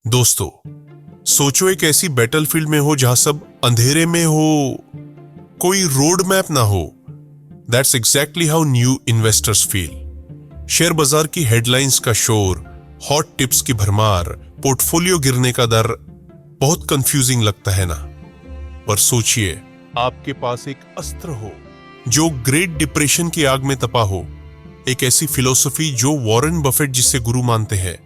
दोस्तों, सोचो एक ऐसी बैटलफील्ड में हो जहां सब अंधेरे में हो, कोई रोड मैप ना हो। That's exactly how new investors feel. Share बाजार की हेडलाइंस का शोर, हॉट टिप्स की भरमार, पोर्टफोलियो गिरने का डर बहुत कंफ्यूजिंग लगता है ना। पर सोचिए, आपके पास एक अस्त्र हो जो ग्रेट डिप्रेशन की आग में तपा हो, एक ऐसी फिलॉसफी जो वॉरेन बफेट जिसे गुरु मानते हैं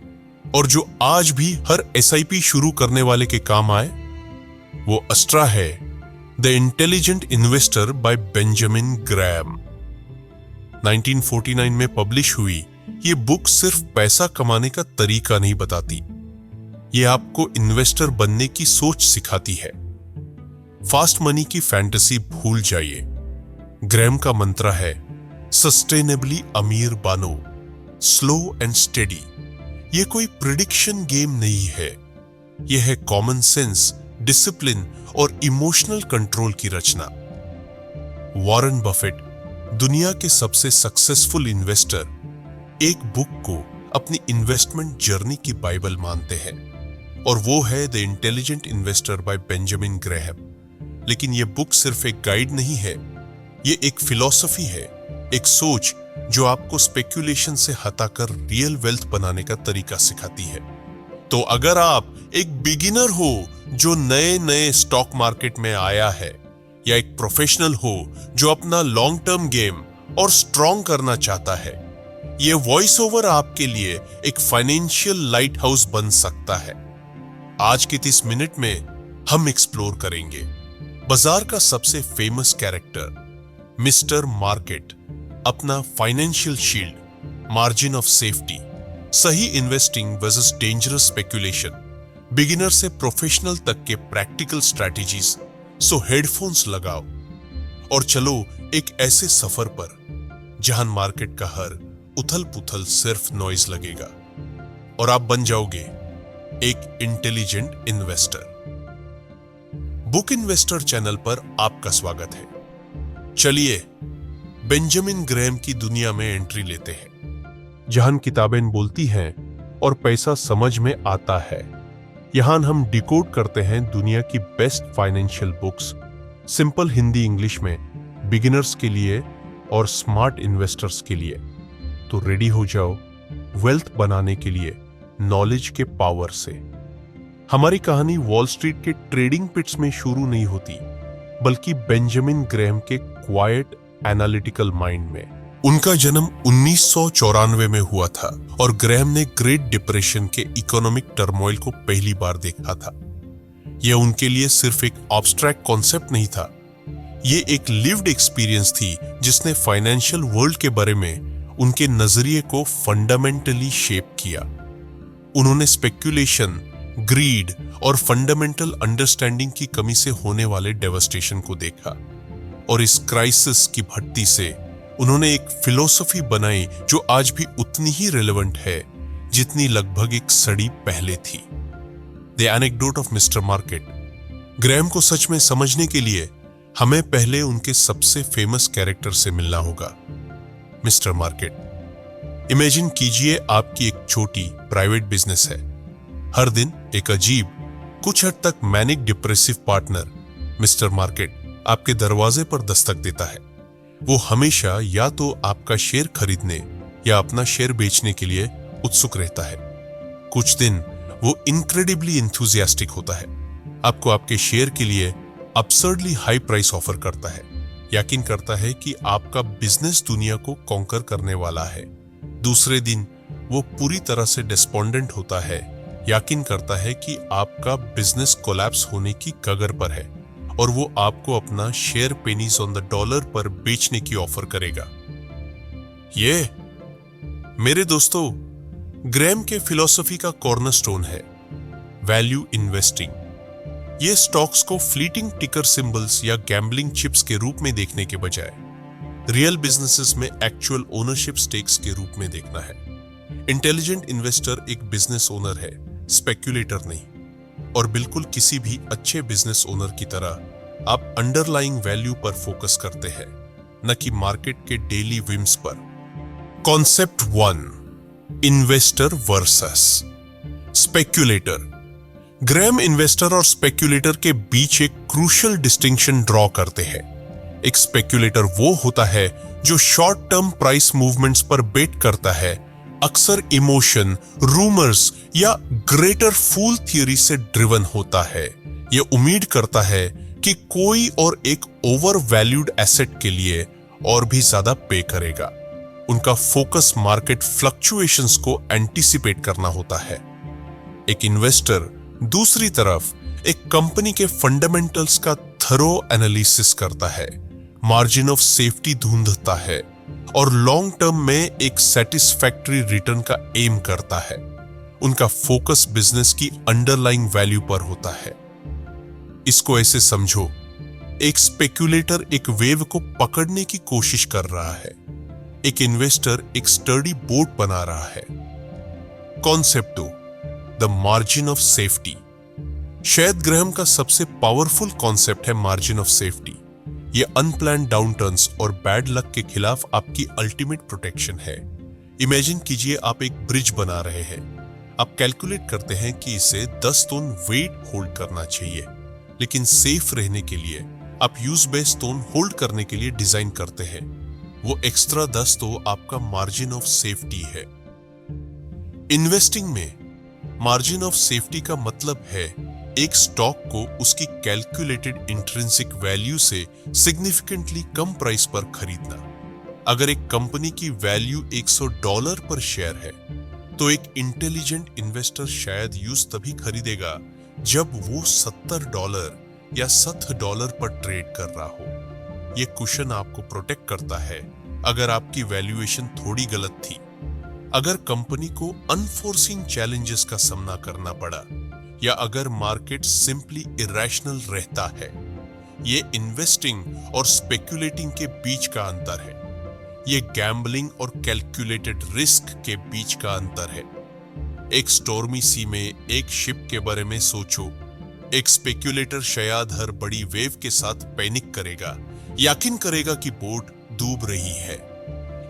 और जो आज भी हर एसआईपी शुरू करने वाले के काम आए। वो अस्त्र है the intelligent investor by Benjamin Graham. 1949 में पब्लिश हुई ये बुक सिर्फ पैसा कमाने का तरीका नहीं बताती, ये आपको इन्वेस्टर बनने की सोच सिखाती है। फास्ट मनी की फैंटेसी भूल जाइए। ग्रैम का मंत्र है सस्टेनेबली अमीर बनो, स्लो एंड स्टेडी। ये कोई प्रिडिक्शन गेम नहीं है, यह है कॉमन सेंस, डिसिप्लिन और इमोशनल कंट्रोल की रचना। वॉरेन बफेट, दुनिया के सबसे सक्सेसफुल इन्वेस्टर, एक बुक को अपनी इन्वेस्टमेंट जर्नी की बाइबल मानते हैं और वो है the intelligent investor by Benjamin Graham. लेकिन यह बुक सिर्फ एक गाइड नहीं है, ये एक फिलॉसफी है, एक सोच जो आपको स्पेक्यूलेशन से हटाकर रियल वेल्थ बनाने का तरीका सिखाती है। तो अगर आप एक बिगिनर हो जो नए नए स्टॉक मार्केट में आया है, या एक प्रोफेशनल हो जो अपना लॉन्ग टर्म गेम और स्ट्रॉन्ग करना चाहता है, यह वॉइस ओवर आपके लिए एक फाइनेंशियल लाइट हाउस बन सकता है। आज के 30 मिनट में हम एक्सप्लोर करेंगे बाजार का सबसे फेमस कैरेक्टर मिस्टर मार्केट, अपना financial shield, margin of safety, सही investing versus dangerous speculation, beginner से प्रोफेशनल तक के प्रैक्टिकल स्ट्रैटेजीज। सो हेडफोन्स लगाओ और चलो एक ऐसे सफर पर जहां मार्केट का हर उथल पुथल सिर्फ नॉइज लगेगा और आप बन जाओगे एक intelligent investor. Book investor channel पर आपका स्वागत है। चलिए बेंजामिन ग्रैम की दुनिया में एंट्री लेते हैं, जहां किताबें बोलती हैं और पैसा समझ में आता है। यहां हम डिकोड करते हैं दुनिया की best financial books, simple Hindi English में, बिगिनर्स के लिए और स्मार्ट इन्वेस्टर्स के लिए। तो रेडी हो जाओ वेल्थ बनाने के लिए नॉलेज के पावर से। हमारी कहानी वॉल स्ट्रीट के ट्रेडिंग पिट्स में शुरू नहीं होती, बल्कि बेंजामिन ग्रैम के क्वाइट एनालिटिकल माइंड में। उनका जन्म 1994 में हुआ था और ग्रैम ने ग्रेट डिप्रेशन के इकोनॉमिक टर्मोइल को पहली बार देखा था। यह उनके लिए सिर्फ एक एब्स्ट्रैक्ट कॉन्सेप्ट नहीं था, यह एक लिव्ड एक्सपीरियंस थी जिसने फाइनेंशियल वर्ल्ड के बारे में उनके नजरिए को फंडामेंटली शेप किया। उन्होंने स्पेक्यूलेशन, ग्रीड और फंडामेंटल अंडरस्टैंडिंग की कमी से होने वाले डेवास्टेशन को देखा और इस क्राइसिस की भट्टी से उन्होंने एक फिलॉसफी बनाई जो आज भी उतनी ही रिलेवेंट है जितनी लगभग एक सदी पहले थी। The anecdote of mister market. Graham को सच में समझने के लिए हमें पहले उनके सबसे फेमस कैरेक्टर से मिलना होगा, मिस्टर मार्केट। इमेजिन कीजिए आपकी एक छोटी प्राइवेट बिजनेस है। हर दिन एक अजीब, कुछ हद तक manic depressive partner mister market आपके दरवाजे पर दस्तक देता है। वो हमेशा या तो आपका शेयर खरीदने या अपना शेयर बेचने के लिए उत्सुक रहता है। कुछ दिन वो इनक्रेडिबली एंथुसियास्टिक होता है, आपको आपके शेयर के लिए अब्सर्डली हाई प्राइस ऑफर करता है, यकीन करता है कि आपका बिजनेस दुनिया को कॉन्कर करने वाला है। दूसरे दिन वो पूरी तरह से डिस्पोंडेंट होता है, यकीन करता है कि आपका बिजनेस कोलैप्स होने की कगार पर है और वो आपको अपना share pennies on the dollar पर बेचने की ऑफर करेगा। ये मेरे दोस्तों ग्रैम के फिलॉसफी का कॉर्नरस्टोन है, वैल्यू इन्वेस्टिंग। ये स्टॉक्स को फ्लीटिंग टिकर सिंबल्स या गैम्बलिंग चिप्स के रूप में देखने के बजाय रियल बिजनेसेस में एक्चुअल ओनरशिप स्टेक्स के रूप में देखना है। इंटेलिजेंट इन्वेस्टर एक बिजनेस ओनर है, स्पेक्यूलेटर नहीं। और बिल्कुल किसी भी अच्छे बिजनेस ओनर की तरह आप अंडरलाइंग वैल्यू पर फोकस करते हैं, न कि मार्केट के डेली विम्स पर। Concept 1, investor versus speculator. Graham investor और स्पेक्यूलेटर के बीच एक क्रूशियल डिस्टिंक्शन ड्रॉ करते हैं। एक स्पेक्यूलेटर वो होता है जो शॉर्ट टर्म प्राइस मूवमेंट्स पर बेट करता है, अक्सर इमोशन, रूमर्स या ग्रेटर फूल थियरी से ड्रिवन होता है। यह उम्मीद करता है कि कोई और एक ओवर वैल्यूड एसेट के लिए और भी ज्यादा पे करेगा। उनका फोकस मार्केट फ्लक्चुएशंस को एंटीसिपेट करना होता है। एक इन्वेस्टर दूसरी तरफ एक कंपनी के फंडामेंटल्स का थरो एनालिसिस करता है, मार्जिन ऑफ सेफ्टी ढूंढता है और लॉन्ग टर्म में एक सेटिस्फैक्टरी रिटर्न का एम करता है। उनका फोकस बिजनेस की अंडरलाइंग वैल्यू पर होता है। इसको ऐसे समझो, एक स्पेक्यूलेटर एक वेव को पकड़ने की कोशिश कर रहा है, एक इन्वेस्टर एक स्टर्डी बोट बना रहा है। Concept 2, the margin of safety. शायद ग्रैहम का सबसे पावरफुल कॉन्सेप्ट है मार्जिन ऑफ सेफ्टी। यह अनप्लान्ड डाउनटर्न्स और बैड लक के खिलाफ आपकी अल्टीमेट प्रोटेक्शन है। इमेजिन कीजिए आप एक ब्रिज बना रहे हैं। आप कैलकुलेट करते हैं कि इसे 10 टन वेट होल्ड करना चाहिए, लेकिन सेफ रहने के लिए आप यूज बेस टन होल्ड करने के लिए डिजाइन करते हैं। वो एक्स्ट्रा 10 तो आपका मार्जिन ऑफ सेफ्टी है। इन्वेस्टिंग में मार्जिन ऑफ सेफ्टी का मतलब है एक स्टॉक को उसकी कैलकुलेटेड इंट्रिंसिक वैल्यू से सिग्निफिकेंटली कम प्राइस पर खरीदना। अगर एक कंपनी की वैल्यू $100 पर शेयर है, तो एक इंटेलिजेंट इन्वेस्टर शायद यूज तभी खरीदेगा जब वो $70 या $60 पर ट्रेड कर रहा हो। यह कुशन आपको प्रोटेक्ट करता है अगर आपकी वैल्यूएशन थोड़ी गलत थी, अगर कंपनी को अनफोर्सीन चैलेंजेस का सामना करना पड़ा, या अगर मार्केट सिंपली इरेशनल रहता है। ये इन्वेस्टिंग और स्पेक्यूलेटिंग के बीच का अंतर है। ये गैम्बलिंग और कैलकुलेटेड रिस्क के बीच का अंतर है। एक स्टॉर्मी सी में एक शिप के बारे में सोचो। एक स्पेक्यूलेटर शायद हर बड़ी वेव के साथ पैनिक करेगा, यकीन करेगा कि बोट डूब रही है,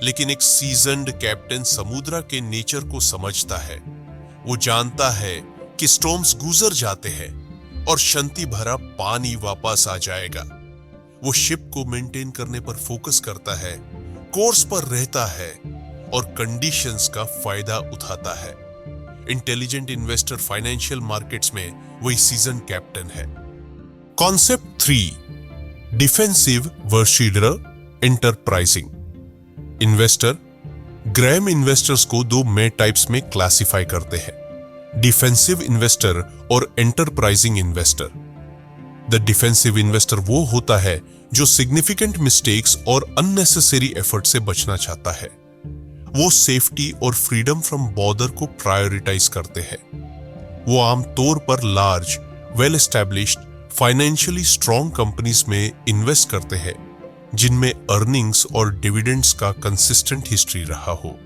लेकिन एक सीजन्ड कैप्टन समुद्र के नेचर को समझता है। वो जानता है कि स्टॉर्म्स गुजर जाते हैं और शांति भरा पानी वापस आ जाएगा। वो शिप को मेंटेन करने पर फोकस करता है, कोर्स पर रहता है और कंडीशंस का फायदा उठाता है। इंटेलिजेंट इन्वेस्टर फाइनेंशियल मार्केट्स में वही सीजन कैप्टन है। Concept 3, defensive versus enterprising. Investor Graham investors को 2 मेन टाइप्स में क्लासिफाई करते हैं, डिफेंसिव इन्वेस्टर और enterprising investor. The defensive investor वो होता है जो सिग्निफिकेंट मिस्टेक्स और अननेसेसरी एफर्ट से बचना चाहता है। वो सेफ्टी और फ्रीडम फ्रॉम बॉर्डर को प्रायोरिटाइज करते हैं। वो आमतौर पर large, well established, financially strong companies में इन्वेस्ट करते हैं जिनमें अर्निंग्स और डिविडेंड्स का कंसिस्टेंट हिस्ट्री रहा हो।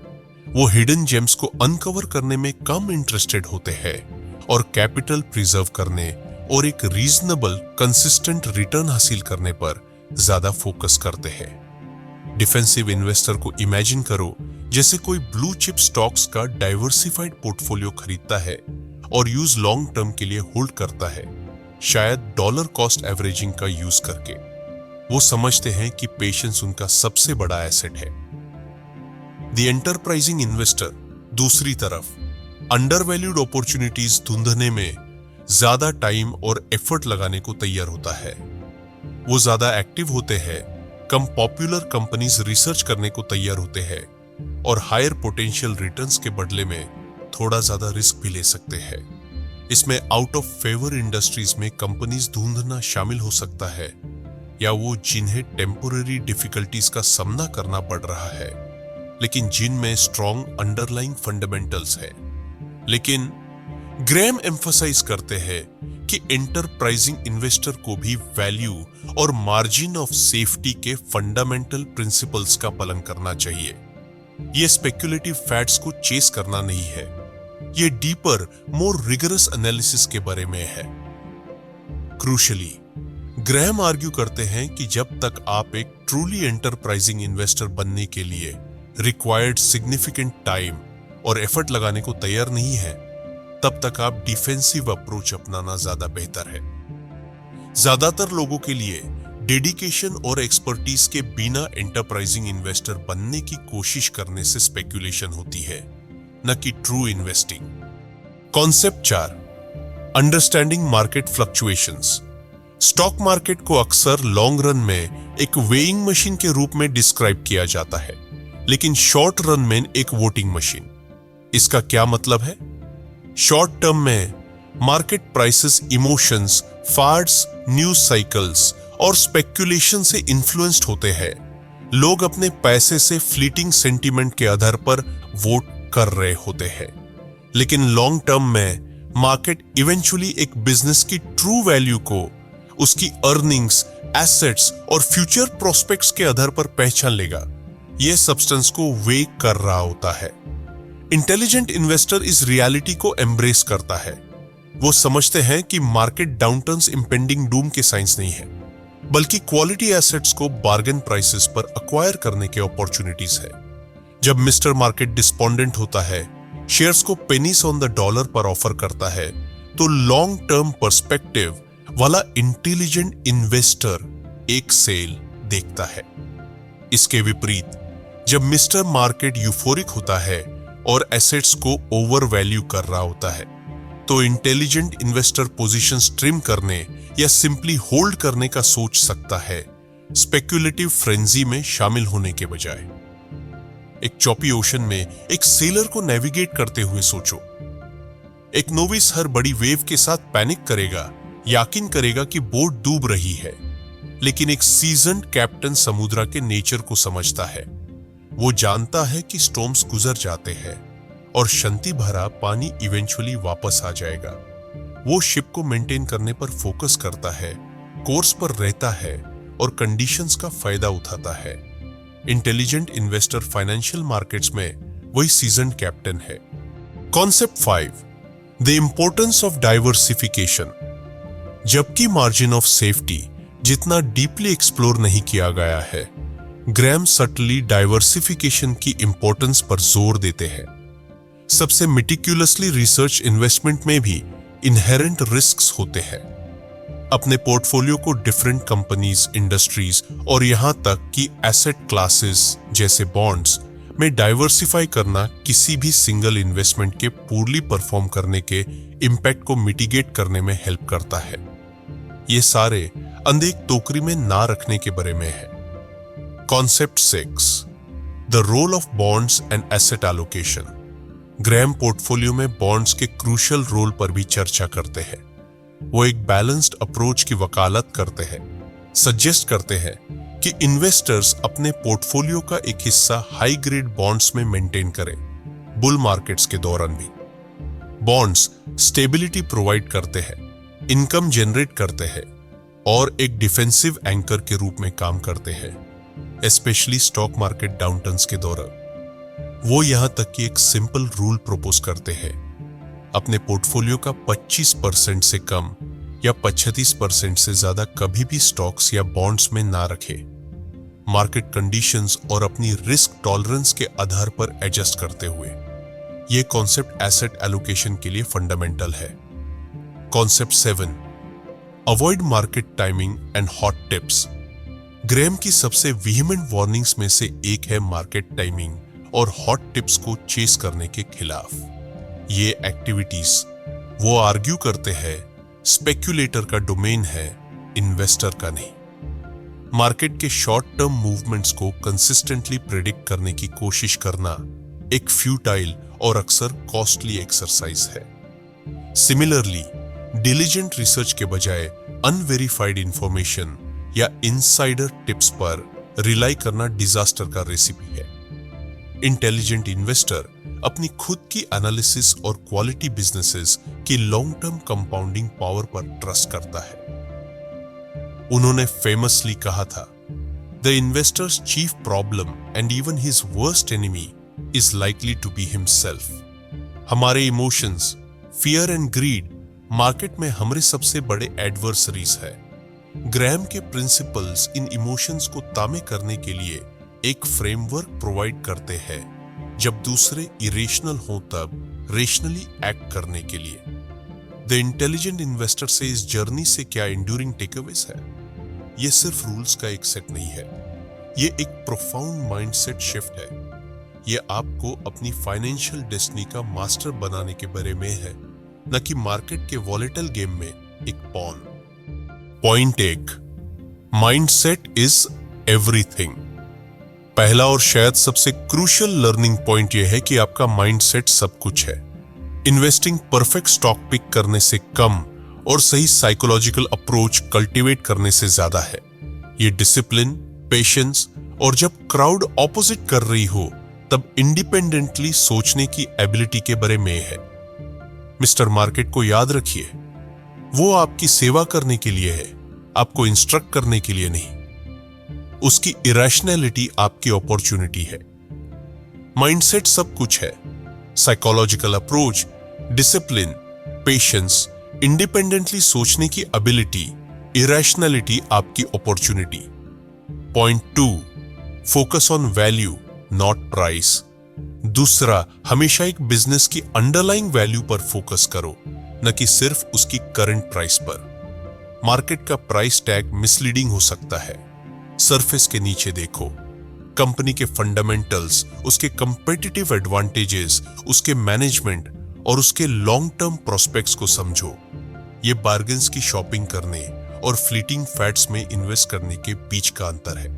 वो हिडन जेम्स को अनकवर करने में कम इंटरेस्टेड होते हैं और कैपिटल प्रिजर्व करने और एक रीजनेबल कंसिस्टेंट रिटर्न हासिल करने पर ज्यादा फोकस करते हैं। डिफेंसिव इन्वेस्टर को इमेजिन करो जैसे कोई ब्लू चिप स्टॉक्स का डाइवर्सिफाइड पोर्टफोलियो खरीदता है और यूज लॉन्ग टर्म के लिए होल्ड करता है, शायद डॉलर कॉस्ट एवरेजिंग का यूज करके। वो समझते हैं कि पेशेंस उनका सबसे बड़ा एसेट है। द एंटरप्राइजिंग इन्वेस्टर दूसरी तरफ अंडरवैल्यूड अपॉर्चुनिटीज ढूंढने में ज्यादा टाइम और एफर्ट लगाने को तैयार होता है। वो ज्यादा एक्टिव होते हैं, कम पॉपुलर कंपनीज रिसर्च करने को तैयार होते हैं और हायर पोटेंशियल रिटर्न्स के बदले में थोड़ा ज्यादा रिस्क भी ले सकते हैं। इसमें आउट ऑफ फेवर इंडस्ट्रीज में कंपनीज ढूंढना शामिल हो सकता है, या वो जिन्हें टेम्पोररी डिफिकल्टीज का सामना करना पड़ रहा है लेकिन जिनमें स्ट्रॉन्ग अंडरलाइंग फंडामेंटल्स है। लेकिन ग्रैम एम्फसाइज करते हैं कि एंटरप्राइजिंग इन्वेस्टर को भी वैल्यू और मार्जिन ऑफ सेफ्टी के फंडामेंटल प्रिंसिपल्स का पालन करना चाहिए। ये स्पेक्युलेटिव फैक्ट्स को चेस करना नहीं है, ये डीपर, मोर रिगरस एनालिसिस के बारे में है। क्रूशली, ग्रैम आर्ग्यू करते हैं कि जब तक आप एक ट्रूली एंटरप्राइजिंग इन्वेस्टर बनने के लिए रिक्वायर्ड सिग्निफिकेंट टाइम और एफर्ट लगाने को तैयार नहीं है, तब तक आप डिफेंसिव अप्रोच अपनाना ज्यादा बेहतर है। ज्यादातर लोगों के लिए डेडिकेशन और एक्सपर्टीज के बिना एंटरप्राइजिंग इन्वेस्टर बनने की कोशिश करने से स्पेक्यूलेशन होती है, न कि true investing. Concept 4, understanding market fluctuations. Stock market को अक्सर लॉन्ग रन में एक वेइंग मशीन के रूप में डिस्क्राइब किया जाता है, लेकिन शॉर्ट रन में एक वोटिंग मशीन। इसका क्या मतलब है? शॉर्ट टर्म में market prices emotions, fads, news cycles और स्पेक्यूलेशन से इन्फ्लुएंस्ड होते हैं। लोग अपने पैसे से फ्लीटिंग सेंटीमेंट के आधार पर वोट कर रहे होते हैं, लेकिन लॉन्ग टर्म में मार्केट इवेंचुअली एक बिजनेस की ट्रू वैल्यू को उसकी अर्निंग्स, एसेट्स और फ्यूचर प्रोस्पेक्ट्स के आधार पर पहचान लेगा। यह सब्सटेंस को वे कर रहा होता है। इंटेलिजेंट इन्वेस्टर इस रियलिटी को एम्ब्रेस करता है। वो समझते हैं कि मार्केट डाउनटर्न्स इंपेंडिंग डूम के साइंस नहीं है, बल्कि क्वालिटी एसेट्स को बार्गेन प्राइसेस पर एक्वायर करने के अपॉर्चुनिटीज है। जब मिस्टर मार्केट डिस्पोंडेंट होता है, शेयर्स को पेनीस ऑन द डॉलर पर ऑफर करता है, तो लॉन्ग टर्म पर्सपेक्टिव वाला इंटेलिजेंट इन्वेस्टर एक सेल देखता है। इसके विपरीत, जब मिस्टर मार्केट यूफोरिक होता है और एसेट्स को ओवर वैल्यू कर रहा होता है, तो इंटेलिजेंट इन्वेस्टर पोजीशन ट्रिम करने या सिंपली होल्ड करने का सोच सकता है, स्पेक्युलेटिव फ्रेंजी में शामिल होने के बजाय। एक चॉपी ओशन में एक सेलर को नेविगेट करते हुए सोचो। एक नोविस हर बड़ी वेव के साथ पैनिक करेगा, यकीन करेगा कि बोट डूब रही है, लेकिन एक सीजन्ड कैप्टन समुद्र के नेचर को समझता है। वो जानता है कि स्टॉर्म्स गुजर जाते हैं और शांति भरा पानी इवेंचुअली वापस आ जाएगा। वो शिप को मेंटेन करने पर फोकस करता है, कोर्स पर रहता है और कंडीशंस का फायदा उठाता है। इंटेलिजेंट इन्वेस्टर फाइनेंशियल मार्केट्स में वही सीजन्ड कैप्टन है। Concept 5, the importance of diversification. जबकि मार्जिन ऑफ सेफ्टी जितना डीपली एक्सप्लोर नहीं किया गया है, ग्रैम सटली डाइवर्सिफिकेशन की इंपॉर्टेंस पर जोर देते हैं। सबसे मेटिकुलसली रिसर्च इन्वेस्टमेंट में भी इनहेरेंट रिस्क्स होते हैं। अपने पोर्टफोलियो को डिफरेंट कंपनीज, इंडस्ट्रीज और यहां तक कि एसेट क्लासेस जैसे बॉन्ड्स में डाइवर्सिफाई करना किसी भी सिंगल इन्वेस्टमेंट के पूर्ली परफॉर्म करने के इम्पैक्ट को मिटिगेट करने में हेल्प करता है। ये सारे अंधेक टोकरी में ना रखने के बारे में है। Concept 6, the role of bonds and asset allocation. Graham portfolio में बॉन्ड्स के क्रूशियल रोल पर भी चर्चा करते हैं। वो एक बैलेंस्ड अप्रोच की वकालत करते हैं, सजेस्ट करते हैं कि इन्वेस्टर्स अपने पोर्टफोलियो का एक हिस्सा हाई ग्रेड बॉन्ड्स में मेंटेन करें, बुल मार्केट्स के दौरान भी। बॉन्ड्स स्टेबिलिटी प्रोवाइड करते हैं, इनकम जनरेट करते हैं और एक डिफेंसिव एंकर के रूप में काम करते हैं, स्पेशली स्टॉक मार्केट डाउनटर्न्स के दौरान। वो यहां तक कि एक सिंपल रूल प्रपोज करते हैं, अपने पोर्टफोलियो का 25% से कम या 35% से ज्यादा कभी भी स्टॉक्स या बॉन्ड्स में ना रखे। मार्केट कंडीशंस और अपनी रिस्क टॉलरेंस के आधार पर एडजस्ट करते हुए। यह कॉन्सेप्ट एसेट एलोकेशन के लिए फंडामेंटल है। Concept 7, avoid market timing and hot tips. Graham की सबसे विहिमेंट वार्निंग्स में से एक है मार्केट टाइमिंग और हॉट टिप्स को चेस करने के खिलाफ। ये एक्टिविटीज वो आर्ग्यू करते हैं स्पेक्यूलेटर का डोमेन है, इन्वेस्टर का नहीं। मार्केट के शॉर्ट टर्म मूवमेंट्स को कंसिस्टेंटली प्रेडिक्ट करने की कोशिश करना एक फ्यूटाइल और अक्सर कॉस्टली एक्सरसाइज है। सिमिलरली, डिलिजेंट रिसर्च के बजाय अनवेरिफाइड इंफॉर्मेशन या इनसाइडर टिप्स पर रिलाई करना डिजास्टर का रेसिपी है। इंटेलिजेंट इन्वेस्टर अपनी खुद की एनालिसिस और क्वालिटी बिजनेसेस की लॉन्ग टर्म कंपाउंडिंग पावर पर ट्रस्ट करता है। उन्होंने फेमसली कहा था, the investors chief problem and even his worst enemy is likely to be himself. हमारे emotions, fear and greed market में हमारे सबसे बड़े एडवर्सरीज है। ग्रैम के प्रिंसिपल्स इन इमोशंस को तामे करने के लिए एक फ्रेमवर्क प्रोवाइड करते हैं। जब दूसरे इरेशनल हो तब रेशनली एक्ट करने के लिए। द इंटेलिजेंट इन्वेस्टर से इस जर्नी से क्या इंड्यूरिंग टेकअवेज है? ये सिर्फ रूल्स का एक सेट नहीं है, ये एक प्रोफाउंड माइंडसेट शिफ्ट है। ये आपको अपनी फाइनेंशियल डेस्टिनी का मास्टर बनाने के बारे में है, न कि मार्केट के वॉलेटाइल गेम में एक pawn. Point 1, mindset is everything. पहला और शायद सबसे क्रूशियल लर्निंग पॉइंट यह है कि आपका माइंडसेट सब कुछ है। इन्वेस्टिंग परफेक्ट स्टॉक पिक करने से कम और सही साइकोलॉजिकल अप्रोच कल्टीवेट करने से ज्यादा है। ये डिसिप्लिन, पेशेंस और जब क्राउड ऑपोजिट कर रही हो तब इंडिपेंडेंटली सोचने की एबिलिटी के बारे में है। मिस्टर मार्केट को याद रखिए, वो आपकी सेवा करने के लिए है, आपको इंस्ट्रक्ट करने के लिए नहीं। उसकी इरेशनैलिटी आपकी अपॉर्चुनिटी है। माइंडसेट सब कुछ है, psychological approach, discipline, patience, independently सोचने की एबिलिटी, इरेशनैलिटी आपकी opportunity. Point 2, focus on value not price. दूसरा, हमेशा एक बिजनेस की अंडरलाइंग वैल्यू पर फोकस करो, न कि सिर्फ उसकी करंट प्राइस पर। मार्केट का प्राइस टैग मिसलीडिंग हो सकता है। सरफेस के नीचे देखो, कंपनी के फंडामेंटल्स, उसके कंपेटिटिव एडवांटेजेस, उसके मैनेजमेंट और उसके लॉन्ग टर्म प्रोस्पेक्ट्स को समझो। ये बार्गेन्स की शॉपिंग करने और फ्लीटिंग फैट्स में इन्वेस्ट करने के बीच का अंतर है।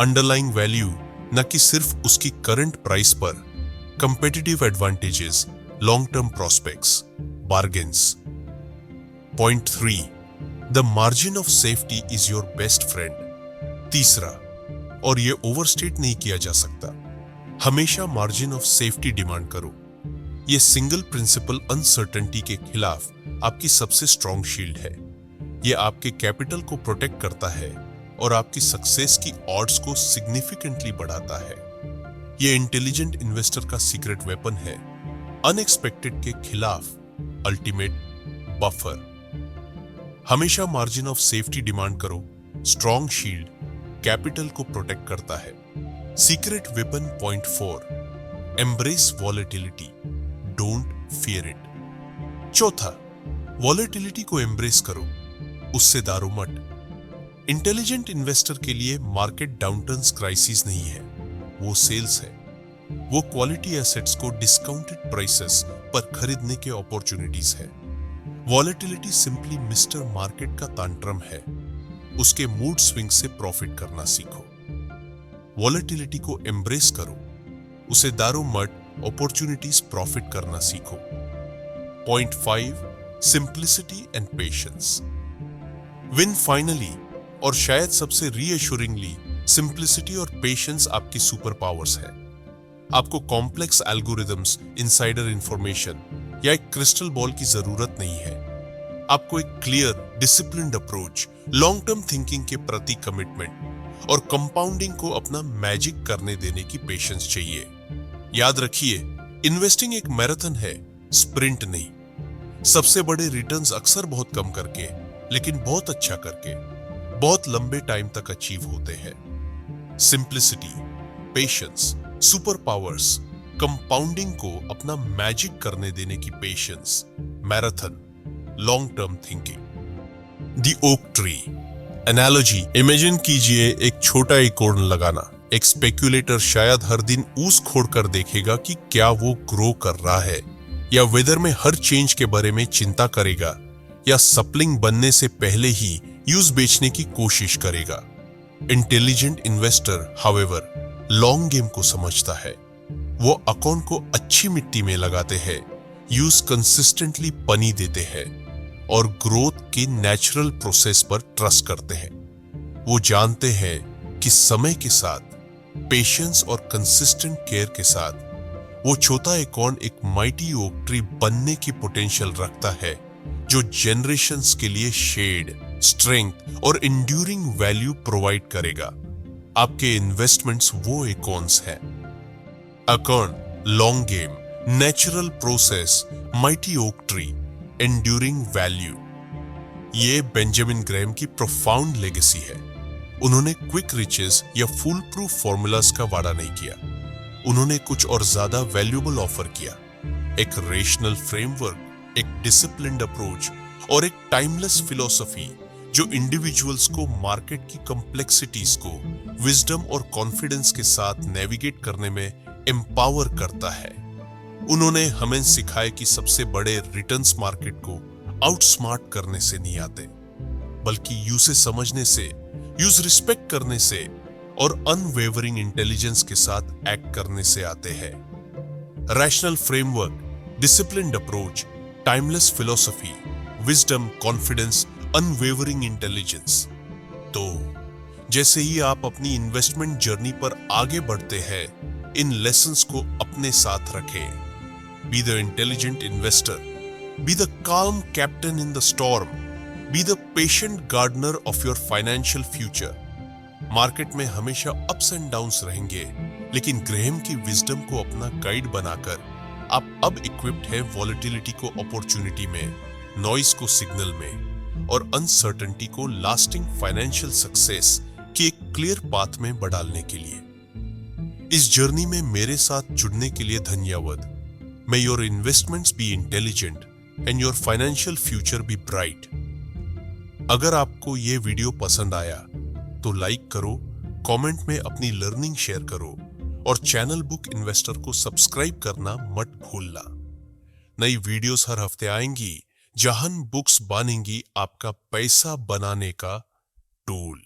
अंडरलाइंग वैल्यू न कि सिर्फ उसकी करंट प्राइस पर, competitive advantages, long term prospects, bargains. Point 3, the margin of safety is your best friend. तीसरा, और यह ओवरस्टेट नहीं किया जा सकता, हमेशा मार्जिन ऑफ सेफ्टी डिमांड करो। यह सिंगल प्रिंसिपल अनसर्टेनिटी के खिलाफ आपकी सबसे स्ट्रॉन्ग शील्ड है। यह आपके कैपिटल को प्रोटेक्ट करता है और आपकी सक्सेस की ऑड्स को सिग्निफिकेंटली बढ़ाता है। यह इंटेलिजेंट इन्वेस्टर का सीक्रेट वेपन है, अनएक्सपेक्टेड के खिलाफ अल्टीमेट बफर। हमेशा मार्जिन ऑफ सेफ्टी डिमांड करो। स्ट्रॉन्ग शील्ड कैपिटल को प्रोटेक्ट करता है। Secret weapon point 4, embrace volatility, don't fear it. चौथा, वॉलेटिलिटी को एम्ब्रेस करो, उससे दारो मत। इंटेलिजेंट इन्वेस्टर के लिए मार्केट डाउनटर्न्स क्राइसिस नहीं है, वो सेल्स है। वो क्वालिटी एसेट्स को डिस्काउंटेड प्राइसेस पर खरीदने के अपॉर्चुनिटीज है। वॉलेटिलिटी सिंपली मिस्टर मार्केट का तांट्रम है। उसके मूड स्विंग से प्रॉफिट करना सीखो। वॉलेटिलिटी को एम्ब्रेस करो, उसे दारो मत, अपॉर्चुनिटीज प्रॉफिट करना सीखो। Point 5, simplicity and patience. Win finally, और शायद सबसे रीअश्योरिंगली, सिंप्लिसिटी और पेशेंस आपकी सुपर पावर्स है। आपको कॉम्प्लेक्स एल्गोरिदम्स, इनसाइडर इंफॉर्मेशन या एक क्रिस्टल बॉल की जरूरत नहीं है। आपको एक clear, disciplined approach, long term thinking के प्रति कमिटमेंट और कंपाउंडिंग को अपना मैजिक करने देने की पेशेंस चाहिए। याद रखिए, इन्वेस्टिंग एक मैराथन है, स्प्रिंट नहीं। सबसे बड़े रिटर्न्स अक्सर बहुत कम करके, लेकिन बहुत अच्छा करके, बहुत लंबे टाइम तक अचीव होते हैं। Simplicity, patience, super powers, compounding को अपना मैजिक करने देने की patience, marathon, long term thinking. The oak tree analogy, imagine कीजिए एक छोटा एकोर्न लगाना। एक स्पेक्युलेटर शायद हर दिन ऊस खोदकर देखेगा कि क्या वो ग्रो कर रहा है, या वेदर में हर चेंज के बारे में चिंता करेगा, या सप्लिंग बनने से पहले ही यूज बेचने की कोशिश करेगा। Intelligent investor however long game को समझता है। वो अकाउंट को अच्छी मिट्टी में लगाते हैं, यूज कंसिस्टेंटली पनी देते हैं और ग्रोथ की नेचुरल प्रोसेस पर ट्रस्ट करते हैं। वो जानते हैं कि समय के साथ, पेशेंस और कंसिस्टेंट केयर के साथ वो छोटा एकोर्न एक माइटी ओक ट्री बनने की पोटेंशियल रखता है, जो जेनरेशंस के लिए शेड, स्ट्रेंथ और इंड्यूरिंग वैल्यू प्रोवाइड करेगा। आपके इन्वेस्टमेंट्स वो एकोर्न्स हैं। अकॉर्न, long game, natural process, mighty oak tree, enduring value. ये बेंजामिन ग्रैहम की प्रोफाउंड लेगेसी है। उन्होंने क्विक रिचेस या फूल प्रूफ फॉर्मूलाज का वादा नहीं किया, उन्होंने कुछ और ज्यादा वैल्यूएबल ऑफर किया। एक रेशनल फ्रेमवर्क, एक डिसिप्लिन्ड अप्रोच और एक टाइमलेस फिलॉसफी जो इंडिविजुअल्स को मार्केट की कॉम्प्लेक्सिटीज को विजडम और कॉन्फिडेंस के साथ नेविगेट करने में एम्पावर करता है। उन्होंने हमें सिखाया कि सबसे बड़े रिटर्न्स मार्केट को आउटस्मार्ट करने से नहीं आते, बल्कि यूसे समझने से, यूज रिस्पेक्ट करने से और अनवेवरिंग इंटेलिजेंस के साथ एक्ट करने से आते हैं। Rational framework, disciplined approach, timeless philosophy, wisdom, confidence, unwavering intelligence. तो जैसे ही आप अपनी इन्वेस्टमेंट जर्नी पर आगे बढ़ते हैं, इन लेसन्स को अपने साथ रखें। Be the intelligent investor, be the calm captain in the storm, be the patient gardener of your financial future। Market में हमेशा अप्स एंड डाउन्स रहेंगे, लेकिन ग्रेहम की विजडम को अपना गाइड बनाकर आप अब इक्विप्ड है वॉलेटिलिटी को अपॉर्चुनिटी में, नॉइस को सिग्नल में और अनसर्टेनिटी को लास्टिंग फाइनेंशियल सक्सेस की एक क्लियर पाथ में बढ़ाने के लिए। इस जर्नी में मेरे साथ जुड़ने के लिए धन्यवाद। मे your investments be intelligent and your financial future B bright. अगर आपको ये वीडियो पसंद आया तो लाइक करो, कमेंट में अपनी लर्निंग शेयर करो और चैनल बुक इन्वेस्टर को सब्सक्राइब करना मत भूलना। नई वीडियोस हर हफ्ते आएंगी, जहां बुक्स बनेंगी आपका पैसा बनाने का टूल।